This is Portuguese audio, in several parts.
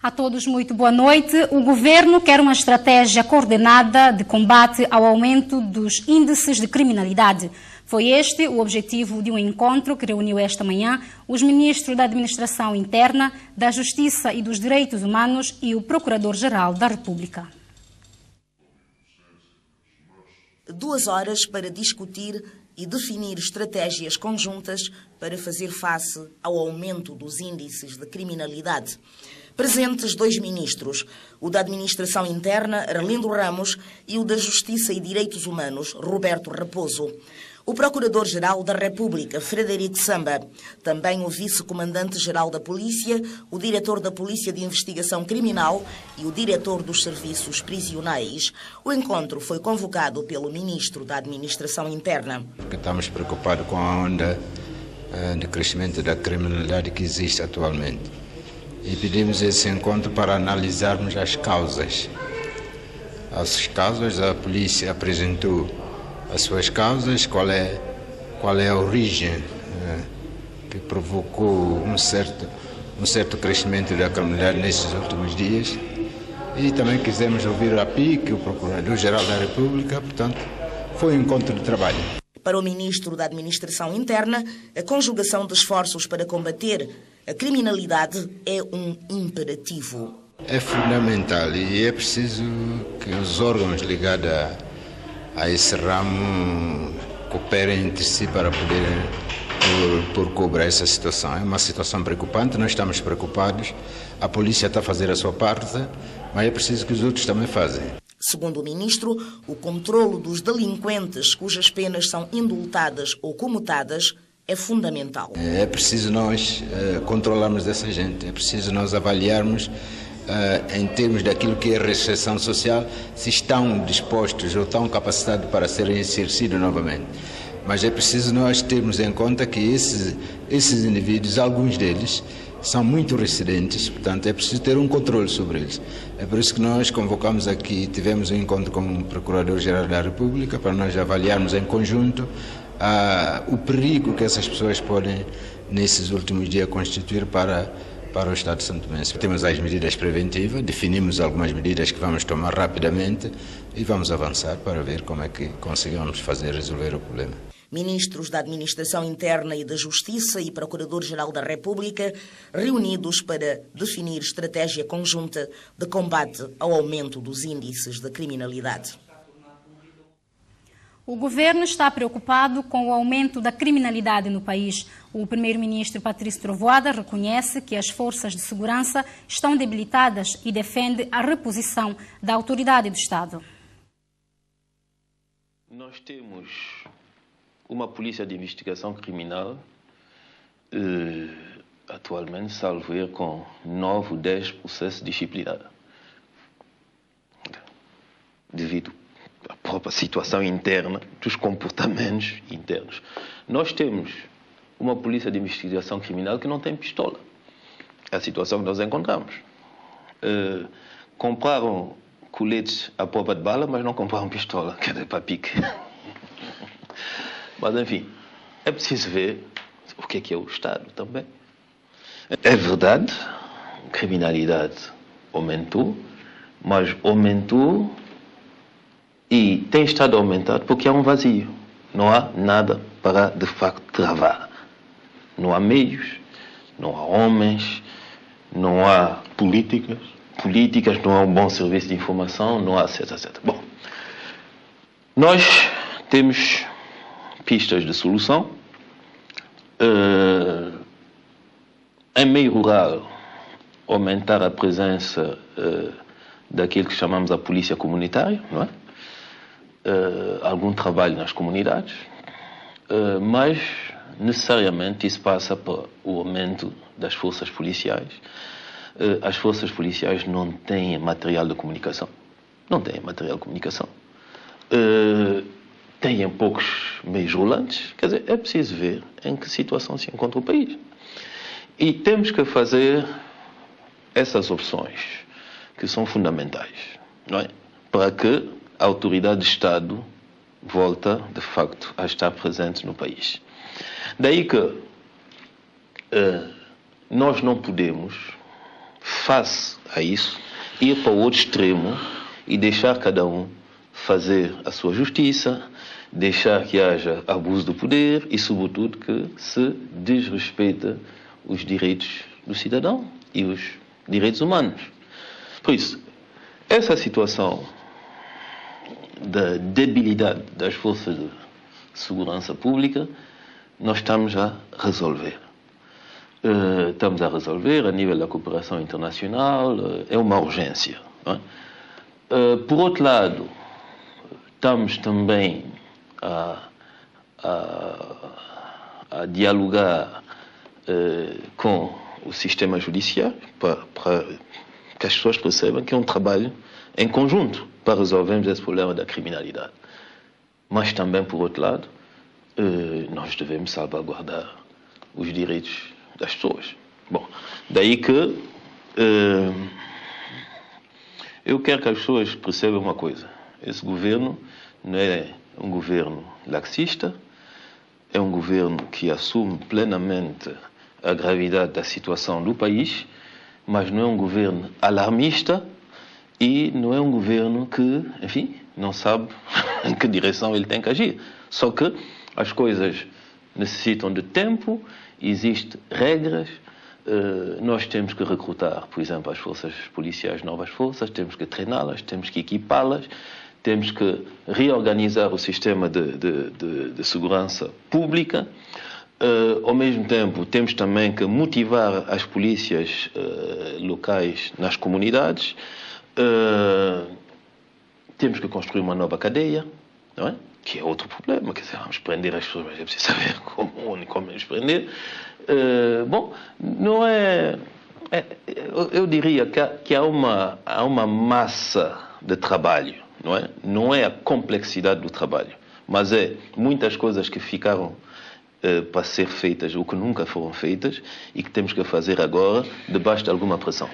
A todos, muito boa noite. O Governo quer uma estratégia coordenada de combate ao aumento dos índices de criminalidade. Foi este o objetivo de um encontro que reuniu esta manhã os ministros da Administração Interna, da Justiça e dos Direitos Humanos e o Procurador-Geral da República. 2 horas para discutir e definir estratégias conjuntas para fazer face ao aumento dos índices de criminalidade. Presentes 2 ministros, o da Administração Interna, Arlindo Ramos, e o da Justiça e Direitos Humanos, Roberto Raposo. O Procurador-Geral da República, Frederico Samba, também o Vice-Comandante-Geral da Polícia, o Diretor da Polícia de Investigação Criminal e o Diretor dos Serviços Prisionais. O encontro foi convocado pelo Ministro da Administração Interna. Estamos preocupados com a onda de crescimento da criminalidade que existe atualmente. E pedimos esse encontro para analisarmos as causas. As causas, a polícia apresentou as suas causas, qual é a origem que provocou um certo crescimento da criminalidade nesses últimos dias. E também quisemos ouvir a PIC, o Procurador-Geral da República, portanto, foi um encontro de trabalho. Para o Ministro da Administração Interna, a conjugação de esforços para combater a criminalidade é um imperativo. É fundamental e é preciso que os órgãos ligados a esse ramo cooperem entre si para poder pôr cobrar essa situação. É uma situação preocupante, nós estamos preocupados, a polícia está a fazer a sua parte, mas é preciso que os outros também façam. Segundo o Ministro, o controlo dos delinquentes cujas penas são indultadas ou comutadas é fundamental. É preciso nós controlarmos essa gente, é preciso nós avaliarmos em termos daquilo que é reinserção social, se estão dispostos ou estão capacitados para serem exercidos novamente. Mas é preciso nós termos em conta que esses indivíduos, alguns deles, são muito reincidentes, portanto é preciso ter um controle sobre eles. É por isso que nós convocamos aqui, tivemos um encontro com o Procurador-Geral da República para nós avaliarmos em conjunto o perigo que essas pessoas podem, nesses últimos dias, constituir para o Estado de Santo Tomé. Temos as medidas preventivas, definimos algumas medidas que vamos tomar rapidamente e vamos avançar para ver como é que conseguimos resolver o problema. Ministros da Administração Interna e da Justiça e Procurador-Geral da República reunidos para definir estratégia conjunta de combate ao aumento dos índices de criminalidade. O governo está preocupado com o aumento da criminalidade no país. O primeiro-ministro Patrício Trovoada reconhece que as forças de segurança estão debilitadas e defende a reposição da autoridade do Estado. Nós temos uma polícia de investigação criminal, atualmente, salvo erro, com 9 ou 10 processos disciplinares. Devido à própria situação interna, dos comportamentos internos. Nós temos uma polícia de investigação criminal que não tem pistola. É a situação que nós encontramos. Compraram coletes à prova de bala, mas não compraram pistola, quer dizer, para pique. Mas, enfim, é preciso ver o que é o Estado também. É verdade, a criminalidade aumentou, mas aumentou e tem estado aumentado porque há um vazio. Não há nada para, de facto, travar. Não há meios, não há homens, não há políticas, não há um bom serviço de informação, não há etc. Bom, nós temos pistas de solução. Em meio rural, aumentar a presença daquilo que chamamos a polícia comunitária, não é? Algum trabalho nas comunidades, mas necessariamente isso passa por o aumento das forças policiais. As forças policiais não têm material de comunicação. Têm poucos meios rolantes. Quer dizer, é preciso ver em que situação se encontra o país. E temos que fazer essas opções, que são fundamentais, não é? Para que a autoridade de Estado volta, de facto, a estar presente no país. Daí que nós não podemos face a isso, ir para o outro extremo e deixar cada um fazer a sua justiça, deixar que haja abuso do poder e, sobretudo, que se desrespeita os direitos do cidadão e os direitos humanos. Por isso, essa situação da debilidade das forças de segurança pública, nós estamos a resolver. Estamos a resolver a nível da cooperação internacional, é uma urgência. Não é? Por outro lado, estamos também a dialogar com o sistema judiciário para que as pessoas percebam que é um trabalho em conjunto para resolvermos esse problema da criminalidade. Mas também, por outro lado, nós devemos salvaguardar os direitos das pessoas. Bom, daí que eu quero que as pessoas percebam uma coisa. Esse governo não é um governo laxista, é um governo que assume plenamente a gravidade da situação do país, mas não é um governo alarmista e não é um governo que, enfim, não sabe em que direção ele tem que agir. Só que as coisas necessitam de tempo, existem regras, nós temos que recrutar, por exemplo, as forças policiais, novas forças, temos que treiná-las, temos que equipá-las, temos que reorganizar o sistema de segurança pública. Ao mesmo tempo, temos também que motivar as polícias locais nas comunidades. Temos que construir uma nova cadeia, não é? Que é outro problema. Quer dizer, vamos prender as pessoas, mas é preciso saber como eles prender. Bom, não é... Eu diria que há uma massa de trabalho, não é? Não é a complexidade do trabalho, mas é muitas coisas que ficaram para ser feitas ou que nunca foram feitas e que temos que fazer agora debaixo de alguma pressão.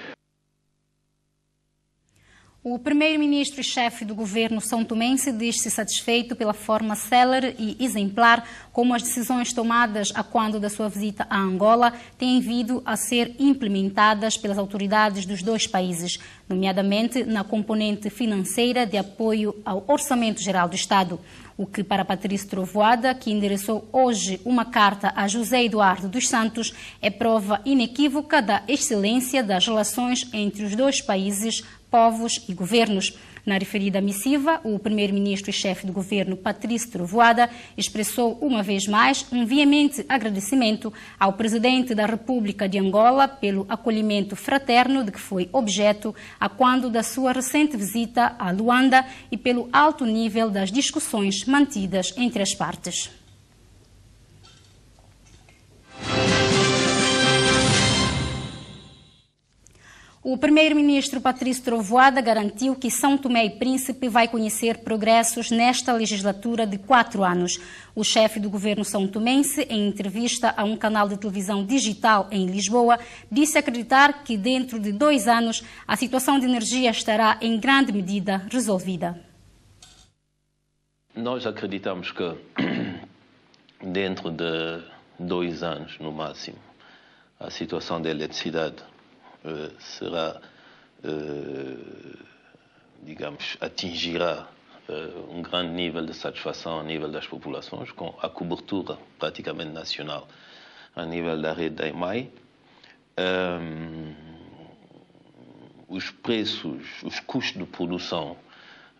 O primeiro-ministro e chefe do governo são-tomense diz-se satisfeito pela forma célere e exemplar como as decisões tomadas a quando da sua visita a Angola têm vindo a ser implementadas pelas autoridades dos dois países, nomeadamente na componente financeira de apoio ao Orçamento Geral do Estado. O que, para Patrício Trovoada, que endereçou hoje uma carta a José Eduardo dos Santos, é prova inequívoca da excelência das relações entre os dois países, povos e governos. Na referida missiva, o primeiro-ministro e chefe do governo, Patrício Trovoada, expressou uma vez mais um veemente agradecimento ao presidente da República de Angola pelo acolhimento fraterno de que foi objeto a quando da sua recente visita a Luanda e pelo alto nível das discussões mantidas entre as partes. O primeiro-ministro Patrício Trovoada garantiu que São Tomé e Príncipe vai conhecer progressos nesta legislatura de 4 anos. O chefe do governo são-tomense, em entrevista a um canal de televisão digital em Lisboa, disse acreditar que dentro de 2 anos a situação de energia estará em grande medida resolvida. Nós acreditamos que dentro de 2 anos, no máximo, a situação da eletricidade será, digamos, atingirá um grande nível de satisfação a nível das populações, com a cobertura praticamente nacional a nível da rede da EMAI. Os preços, os custos de produção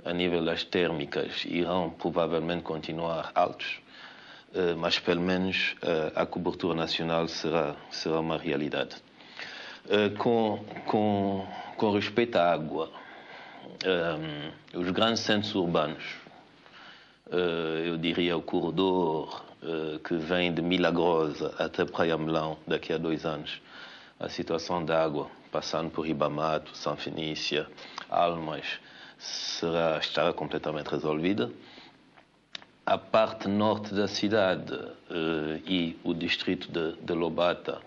a nível das térmicas irão provavelmente continuar altos, mas pelo menos a cobertura nacional será uma realidade. Com respeito à água, os grandes centros urbanos, eu diria o corredor que vem de Milagrosa até Praia Melão daqui a 2 anos, a situação da água, passando por Ribamato, São Fenícia, Almas, estará completamente resolvida. A parte norte da cidade e o distrito de Lobata,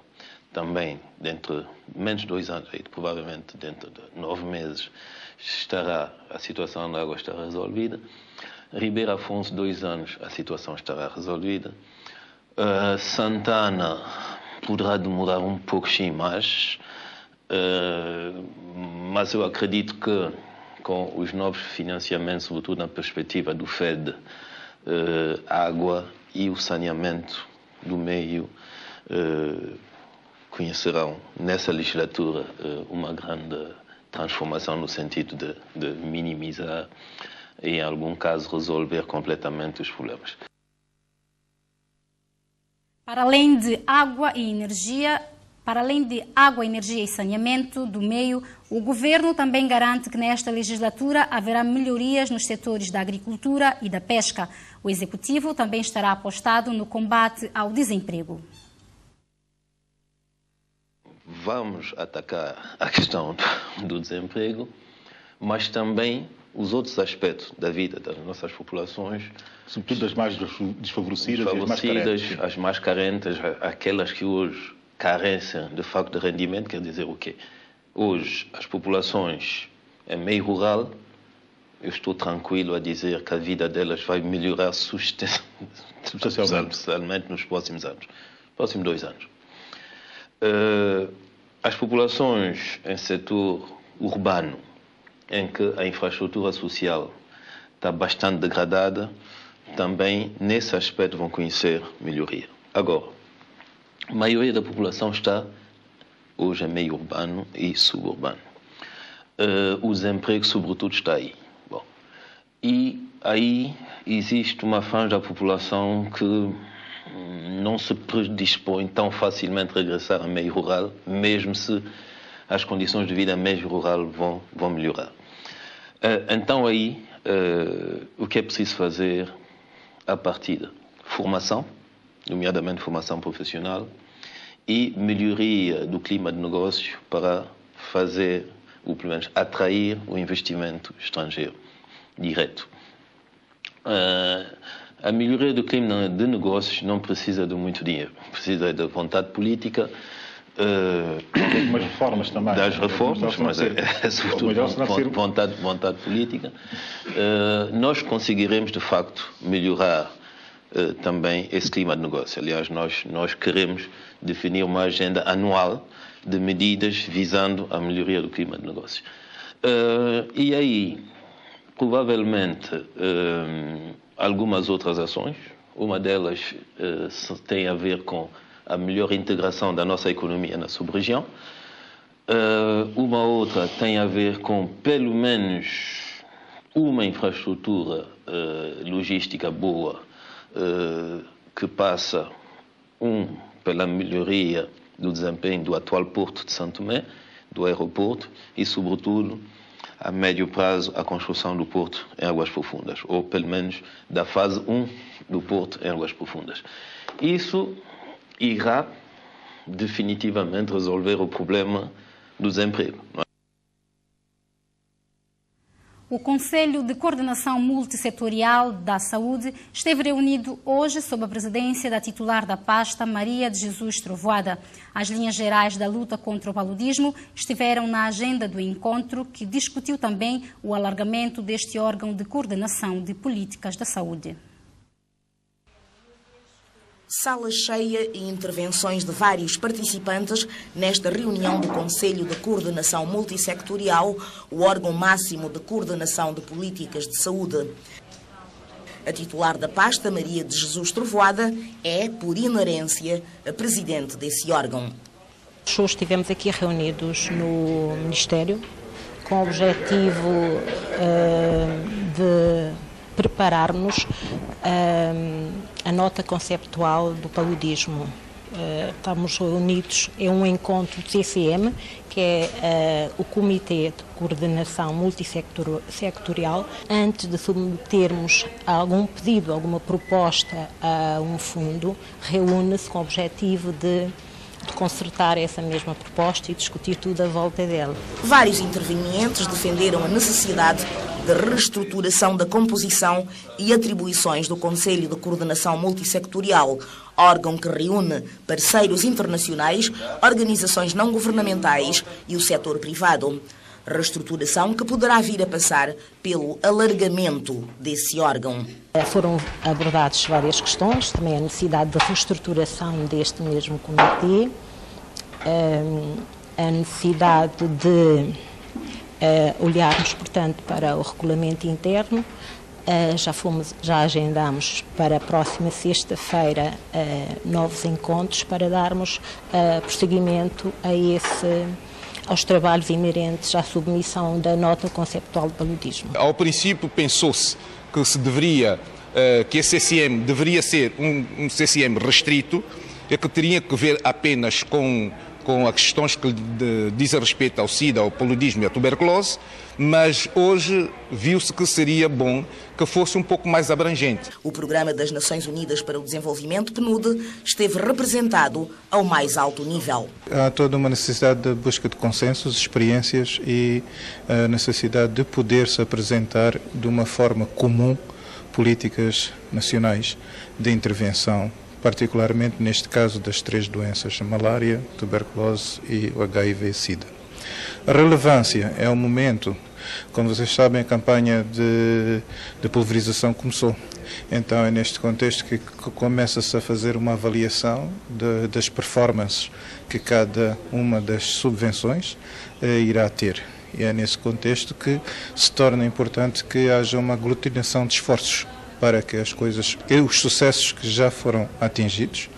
também, dentro de menos de 2 anos, provavelmente dentro de 9 meses, a situação da água estará resolvida. Ribeira Afonso, 2 anos, a situação estará resolvida. Santana poderá demorar um pouquinho mais, mas eu acredito que com os novos financiamentos, sobretudo na perspectiva do FED, a água e o saneamento do meio conhecerão nessa legislatura uma grande transformação no sentido de minimizar e, em algum caso, resolver completamente os problemas. Para além de água e energia e saneamento do meio, o Governo também garante que nesta legislatura haverá melhorias nos setores da agricultura e da pesca. O Executivo também estará apostado no combate ao desemprego. Vamos atacar a questão do desemprego, mas também os outros aspectos da vida das nossas populações. Sobretudo as mais desfavorecidas e as mais carentes, aquelas que hoje carecem de facto de rendimento. Quer dizer o quê? Hoje as populações em meio rural, eu estou tranquilo a dizer que a vida delas vai melhorar substancialmente nos próximos anos, próximos 2 anos. As populações em setor urbano, em que a infraestrutura social está bastante degradada, também nesse aspecto vão conhecer melhoria. Agora, a maioria da população está hoje em meio urbano e suburbano. O desemprego, sobretudo, está aí. Bom, e aí existe uma faixa da população que não se predispõe tão facilmente a regressar ao meio rural, mesmo se as condições de vida em meio rural vão melhorar. Então aí, o que é preciso fazer à partida? Formação, nomeadamente formação profissional, e melhoria do clima de negócio para fazer, ou pelo menos atrair o investimento estrangeiro direto. A melhoria do clima de negócios não precisa de muito dinheiro, precisa de vontade política, umas reformas também. Das reformas, mas é sobretudo vontade política. Nós conseguiremos, de facto, melhorar também esse clima de negócio. Aliás, nós queremos definir uma agenda anual de medidas visando a melhoria do clima de negócio. E aí, provavelmente, algumas outras ações. Uma delas tem a ver com a melhor integração da nossa economia na sub-região. Uma outra tem a ver com, pelo menos, uma infraestrutura logística boa que passa, pela melhoria do desempenho do atual porto de Santo Tomé, do aeroporto, e, sobretudo, a médio prazo, a construção do porto em Águas Profundas, ou pelo menos da fase 1 do porto em Águas Profundas. Isso irá definitivamente resolver o problema do desemprego. O Conselho de Coordenação Multissetorial da Saúde esteve reunido hoje sob a presidência da titular da pasta, Maria de Jesus Trovoada. As linhas gerais da luta contra o paludismo estiveram na agenda do encontro, que discutiu também o alargamento deste órgão de coordenação de políticas da saúde. Sala cheia e intervenções de vários participantes nesta reunião do Conselho de Coordenação Multissectorial, o órgão máximo de coordenação de políticas de saúde. A titular da pasta, Maria de Jesus Trovoada, é, por inerência, a presidente desse órgão. Hoje estivemos aqui reunidos no Ministério com o objetivo de prepararmos a nota conceptual do paludismo. Estamos reunidos em um encontro do CCM, que é o Comitê de Coordenação Multissectorial. Antes de submetermos algum pedido, alguma proposta a um fundo, reúne-se com o objetivo de concertar essa mesma proposta e discutir tudo à volta dela. Vários intervenientes defenderam a necessidade de reestruturação da composição e atribuições do Conselho de Coordenação Multissectorial, órgão que reúne parceiros internacionais, organizações não governamentais e o setor privado. Reestruturação que poderá vir a passar pelo alargamento desse órgão. Foram abordadas várias questões, também a necessidade de reestruturação deste mesmo comitê, a necessidade de olharmos, portanto, para o regulamento interno. Já agendámos para a próxima sexta-feira novos encontros para darmos prosseguimento aos trabalhos inerentes à submissão da nota conceptual de paludismo. Ao princípio pensou-se que que esse CCM deveria ser um CCM restrito e que teria que ver apenas com as questões que dizem respeito ao SIDA, ao paludismo e à tuberculose, mas hoje viu-se que seria bom que fosse um pouco mais abrangente. O Programa das Nações Unidas para o Desenvolvimento, PNUD, esteve representado ao mais alto nível. Há toda uma necessidade de busca de consensos, experiências e a necessidade de poder-se apresentar de uma forma comum políticas nacionais de intervenção, particularmente neste caso das 3 doenças, a malária, tuberculose e o HIV-Sida. A relevância é o momento, como vocês sabem, a campanha de pulverização começou. Então é neste contexto que começa-se a fazer uma avaliação das performances que cada uma das subvenções irá ter. E é nesse contexto que se torna importante que haja uma aglutinação de esforços para que as coisas e os sucessos que já foram atingidos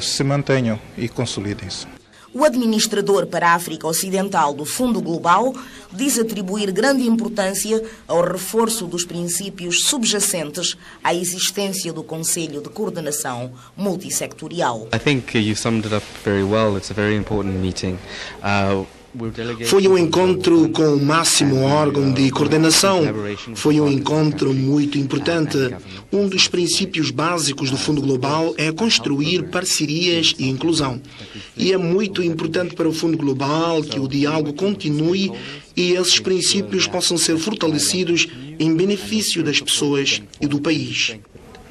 se mantenham e consolidem-se. O administrador para a África Ocidental do Fundo Global diz atribuir grande importância ao reforço dos princípios subjacentes à existência do Conselho de Coordenação Multissectorial. I think you summed it up very well. It's a very important meeting. Foi um encontro com o máximo órgão de coordenação. Foi um encontro muito importante. Um dos princípios básicos do Fundo Global é construir parcerias e inclusão. E é muito importante para o Fundo Global que o diálogo continue e esses princípios possam ser fortalecidos em benefício das pessoas e do país.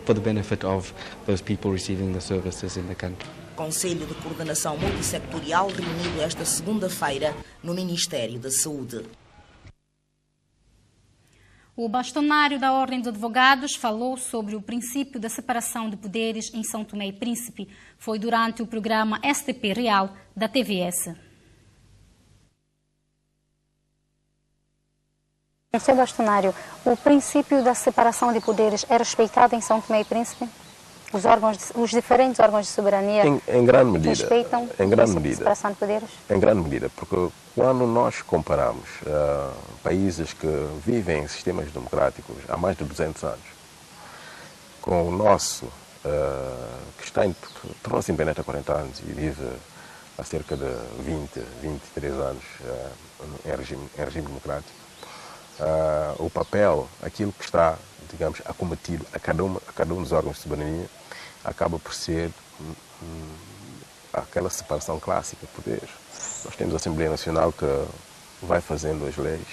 For the benefit of those people receiving the services in the country. Conselho de Coordenação Multissectorial reunido esta segunda-feira no Ministério da Saúde. O bastonário da Ordem dos Advogados falou sobre o princípio da separação de poderes em São Tomé e Príncipe. Foi durante o programa STP Real da TVS. Sr. bastonário, o princípio da separação de poderes é respeitado em São Tomé e Príncipe? Os diferentes órgãos de soberania em grande medida, respeitam a separação de poderes? Em grande medida, porque quando nós comparamos países que vivem em sistemas democráticos há mais de 200 anos com o nosso, que tornou-se independente há 40 anos e vive há cerca de 23 anos em regime democrático, o papel, aquilo que está, digamos, acometido a cada um dos órgãos de soberania, acaba por ser aquela separação clássica de poderes. Nós temos a Assembleia Nacional que vai fazendo as leis,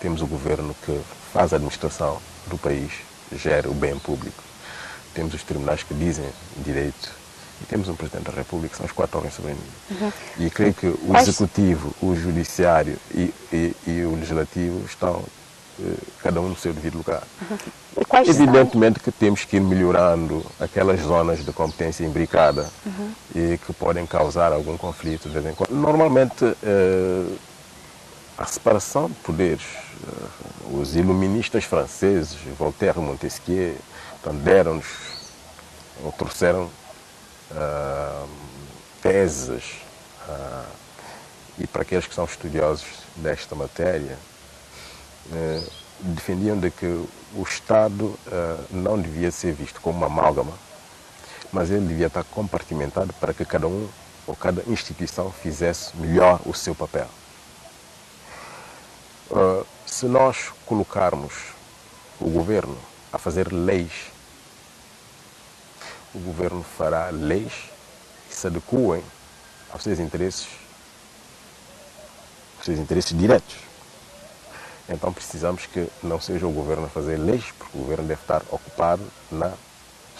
temos o governo que faz a administração do país, gera o bem público, temos os tribunais que dizem direito e temos um Presidente da República, que são os 4 órgãos de soberania. E creio que o Executivo, o Judiciário e o Legislativo estão cada um no seu devido lugar. Evidentemente que temos que ir melhorando aquelas zonas de competência imbricada e que podem causar algum conflito de vez em quando. Normalmente, a separação de poderes, os iluministas franceses, Voltaire e Montesquieu, deram-nos, ou trouxeram teses, e para aqueles que são estudiosos desta matéria, defendiam de que o Estado não devia ser visto como uma amálgama, mas ele devia estar compartimentado para que cada um ou cada instituição fizesse melhor o seu papel. Se nós colocarmos o governo a fazer leis, o governo fará leis que se adequem aos seus interesses diretos. Então precisamos que não seja o governo a fazer leis, porque o governo deve estar ocupado na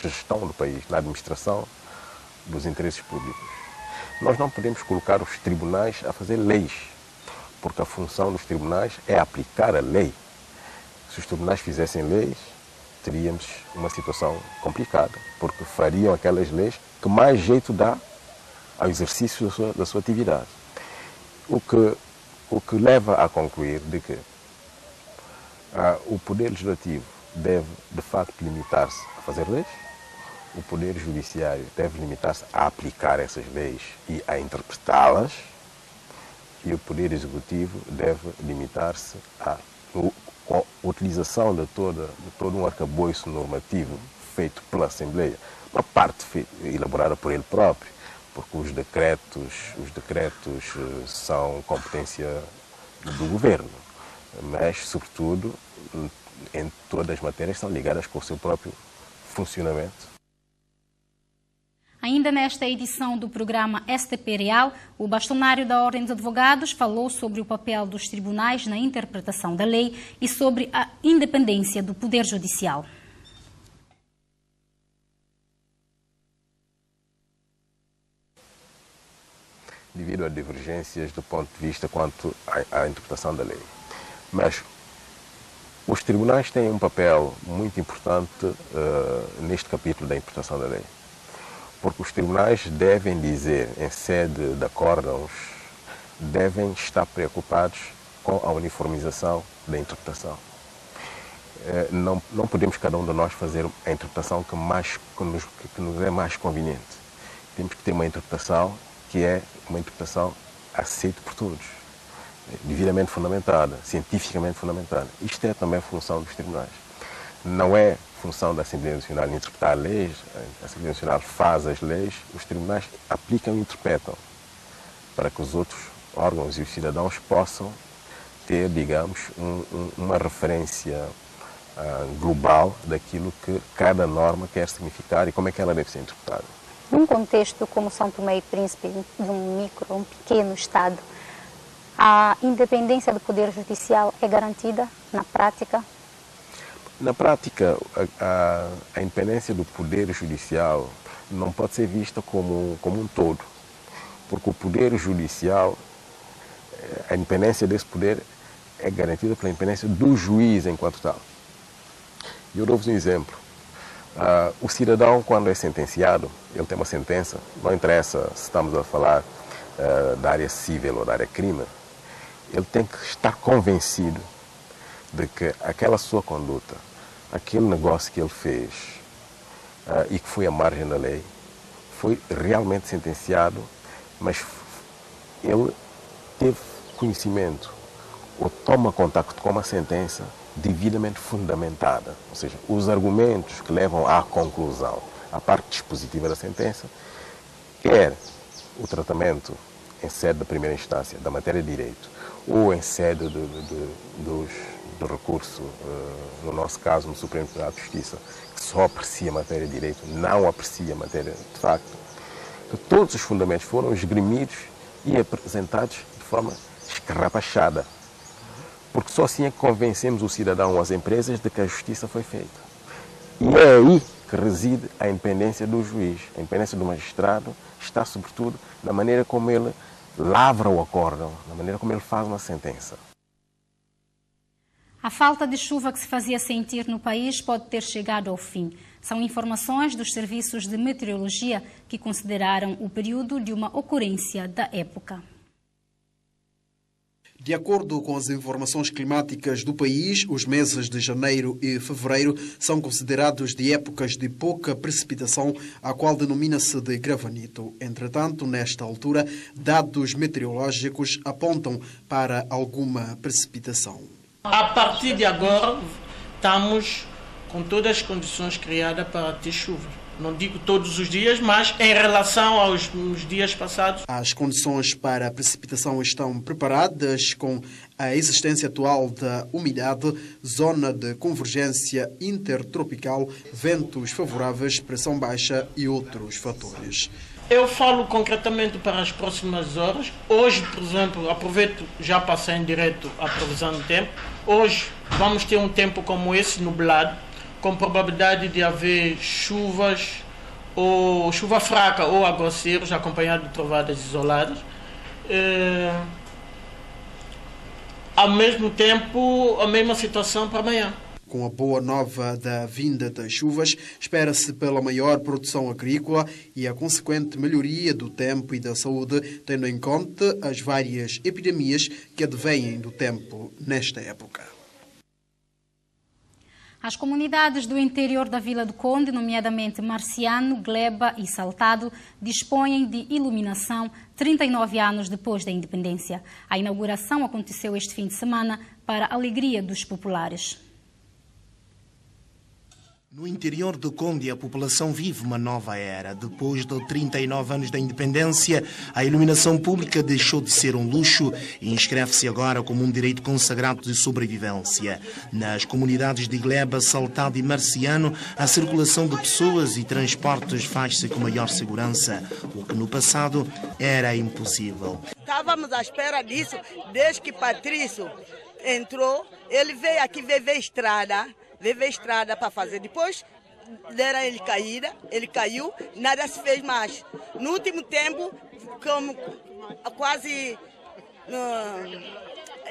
gestão do país, na administração dos interesses públicos. Nós não podemos colocar os tribunais a fazer leis, porque a função dos tribunais é aplicar a lei. Se os tribunais fizessem leis, teríamos uma situação complicada, porque fariam aquelas leis que mais jeito dá ao exercício da sua atividade. O que leva a concluir de que o Poder Legislativo deve, de facto, limitar-se a fazer leis, o Poder Judiciário deve limitar-se a aplicar essas leis e a interpretá-las, e o Poder Executivo deve limitar-se à utilização de todo um arcabouço normativo feito pela Assembleia, uma parte elaborada por ele próprio, porque os decretos são competência do Governo, mas, sobretudo, em todas as matérias estão ligadas com o seu próprio funcionamento. Ainda nesta edição do programa STP Real, o bastonário da Ordem dos Advogados falou sobre o papel dos tribunais na interpretação da lei e sobre a independência do Poder Judicial. Devido a divergências do ponto de vista quanto à interpretação da lei. Mas os tribunais têm um papel muito importante neste capítulo da interpretação da lei. Porque os tribunais devem dizer, em sede de acórdãos, devem estar preocupados com a uniformização da interpretação. Não podemos cada um de nós fazer a interpretação que nos é mais conveniente. Temos que ter uma interpretação que é uma interpretação aceita por todos, devidamente fundamentada, cientificamente fundamentada. Isto é também função dos tribunais. Não é função da Assembleia Nacional interpretar leis, a Assembleia Nacional faz as leis, os tribunais aplicam e interpretam, para que os outros órgãos e os cidadãos possam ter, digamos, uma referência global daquilo que cada norma quer significar e como é que ela deve ser interpretada. Num contexto como São Tomé e Príncipe, de um pequeno Estado, a independência do Poder Judicial é garantida na prática? Na prática, a independência do Poder Judicial não pode ser vista como um todo, porque o Poder Judicial, a independência desse poder é garantida pela independência do juiz enquanto tal. E eu dou-vos um exemplo. O cidadão, quando é sentenciado, ele tem uma sentença, não interessa se estamos a falar da área civil ou da área crime, ele tem que estar convencido de que aquela sua conduta, aquele negócio que ele fez e que foi à margem da lei, foi realmente sentenciado, mas ele teve conhecimento ou toma contacto com uma sentença devidamente fundamentada, ou seja, os argumentos que levam à conclusão, à parte dispositiva da sentença, quer o tratamento em sede da primeira instância da matéria de direito ou em sede do recurso, no nosso caso, no Supremo Tribunal de Justiça, que só aprecia a matéria de direito, não aprecia a matéria de facto, que todos os fundamentos foram esgrimidos e apresentados de forma escarrapachada. Porque só assim é que convencemos o cidadão ou as empresas de que a justiça foi feita. E é aí que reside a independência do juiz. A independência do magistrado está, sobretudo, na maneira como ele lavra o acórdão, na maneira como ele faz uma sentença. A falta de chuva que se fazia sentir no país pode ter chegado ao fim. São informações dos serviços de meteorologia que consideraram o período de uma ocorrência da época. De acordo com as informações climáticas do país, os meses de janeiro e fevereiro são considerados de épocas de pouca precipitação, a qual denomina-se de gravanito. Entretanto, nesta altura, dados meteorológicos apontam para alguma precipitação. A partir de agora, estamos com todas as condições criadas para ter chuva. Não digo todos os dias, mas em relação aos dias passados. As condições para a precipitação estão preparadas com a existência atual da umidade, zona de convergência intertropical, ventos favoráveis, pressão baixa e outros fatores. Eu falo concretamente para as próximas horas. Hoje, por exemplo, aproveito, já passei em direto a previsão do tempo. Hoje vamos ter um tempo como esse, nublado, com probabilidade de haver chuvas, ou chuva fraca ou aguaceiros, acompanhado de trovadas isoladas. Ao mesmo tempo, a mesma situação para amanhã. Com a boa nova da vinda das chuvas, espera-se pela maior produção agrícola e a consequente melhoria do tempo e da saúde, tendo em conta as várias epidemias que advêm do tempo nesta época. As comunidades do interior da Vila do Conde, nomeadamente Marciano, Gleba e Saltado, dispõem de iluminação 39 anos depois da independência. A inauguração aconteceu este fim de semana para a alegria dos populares. No interior do Conde, a população vive uma nova era. Depois de 39 anos da independência, a iluminação pública deixou de ser um luxo e inscreve-se agora como um direito consagrado de sobrevivência. Nas comunidades de Gleba, Saltado e Marciano, a circulação de pessoas e transportes faz-se com maior segurança, o que no passado era impossível. Estávamos à espera disso desde que Patrício entrou. Ele veio aqui ver estrada para fazer. Depois deram ele caída, ele caiu, nada se fez mais. No último tempo, como quase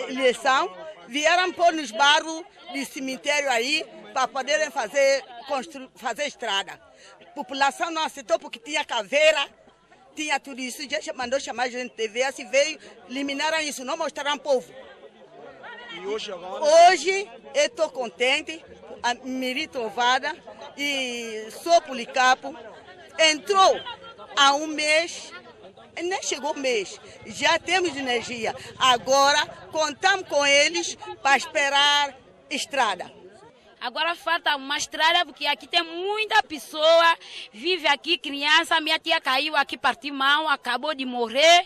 eleição, vieram pôr nos bairros de cemitério aí para poderem fazer estrada. A população não aceitou porque tinha caveira, tinha tudo isso. Já mandou chamar a gente de TV, assim veio, eliminaram isso, não mostraram ao povo. E hoje agora? Hoje eu estou contente, a Miri Trovada e Sou Policapo entrou há um mês, nem chegou mês, já temos energia. Agora contamos com eles para esperar estrada. Agora falta uma estrada, porque aqui tem muita pessoa, vive aqui, criança, minha tia caiu aqui, partiu mão, acabou de morrer.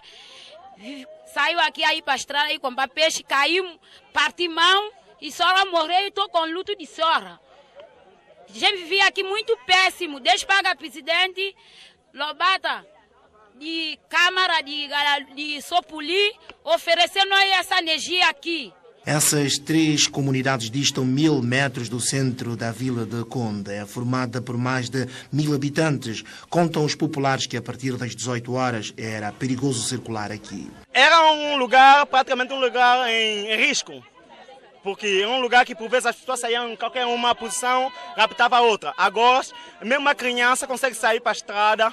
Saiu aqui aí para a estrada aí comprar peixe, caiu, partiu mão e só morreu e estou com luto de sorra. A gente vivia aqui muito péssimo. Deus paga presidente, Lobata, de Câmara, de Sopuli, oferecendo essa energia aqui. Essas três comunidades distam 1000 metros do centro da Vila de Conde. É formada por mais de 1000 habitantes. Contam os populares que a partir das 18 horas era perigoso circular aqui. Era um lugar, praticamente um lugar em risco. Porque é um lugar que por vezes as pessoas saíam em qualquer uma posição, raptava a outra. Agora, mesmo uma criança consegue sair para a estrada.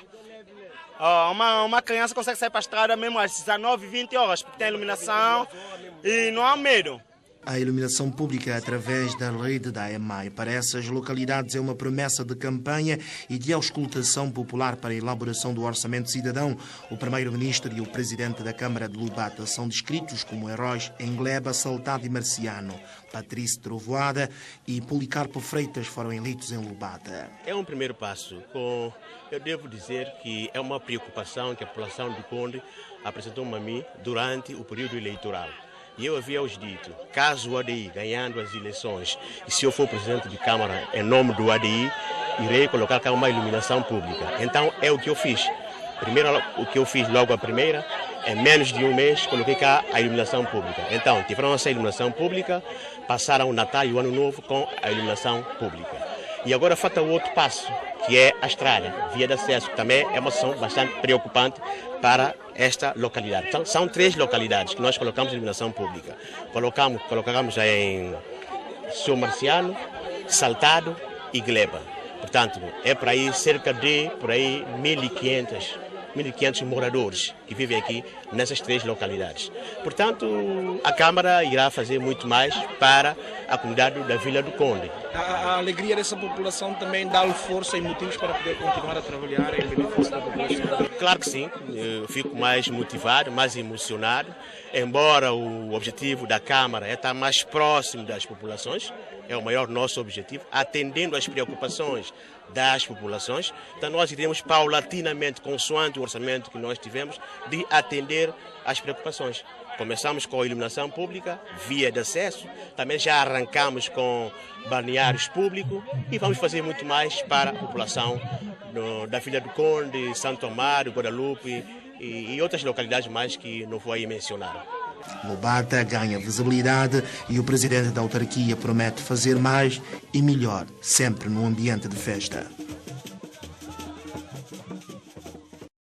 Uma criança consegue sair para a estrada mesmo às 19, 20 horas, porque tem iluminação e não há medo. A iluminação pública através da rede da EMAI para essas localidades é uma promessa de campanha e de auscultação popular para a elaboração do Orçamento Cidadão. O Primeiro-Ministro e o Presidente da Câmara de Lubata são descritos como heróis em Gleba, Saltado e Marciano. Patrício Trovoada e Policarpo Freitas foram eleitos em Lubata. É um primeiro passo. Eu devo dizer que é uma preocupação que a população do Conde apresentou-me a mim durante o período eleitoral. E eu havia-os dito, caso o ADI ganhando as eleições, e se eu for presidente de Câmara em nome do ADI, irei colocar cá uma iluminação pública. Então é o que eu fiz. Primeiro, o que eu fiz logo a primeira, em menos de um mês, coloquei cá a iluminação pública. Então, tiveram essa iluminação pública, passaram o Natal e o Ano Novo com a iluminação pública. E agora falta o outro passo, que é a estrada, via de acesso, que também é uma situação bastante preocupante para esta localidade. Então, são 3 localidades que nós colocamos iluminação pública. Colocamos em São Marciano, Saltado e Gleba. Portanto, é para aí cerca de 1.500 moradores que vivem aqui nessas 3 localidades. Portanto, a Câmara irá fazer muito mais para a comunidade da Vila do Conde. A alegria dessa população também dá-lhe força e motivos para poder continuar a trabalhar em benefício da população? Claro que sim, eu fico mais motivado, mais emocionado, embora o objetivo da Câmara é estar mais próximo das populações, é o maior nosso objetivo, atendendo às preocupações das populações. Então nós iremos paulatinamente, consoante o orçamento que nós tivemos, de atender às preocupações. Começamos com a iluminação pública, via de acesso, também já arrancamos com balneários públicos e vamos fazer muito mais para a população da Vila do Conde, Santo Amaro, Guadalupe e outras localidades mais que não vou aí mencionar. Lubata ganha visibilidade e o presidente da autarquia promete fazer mais e melhor, sempre num ambiente de festa.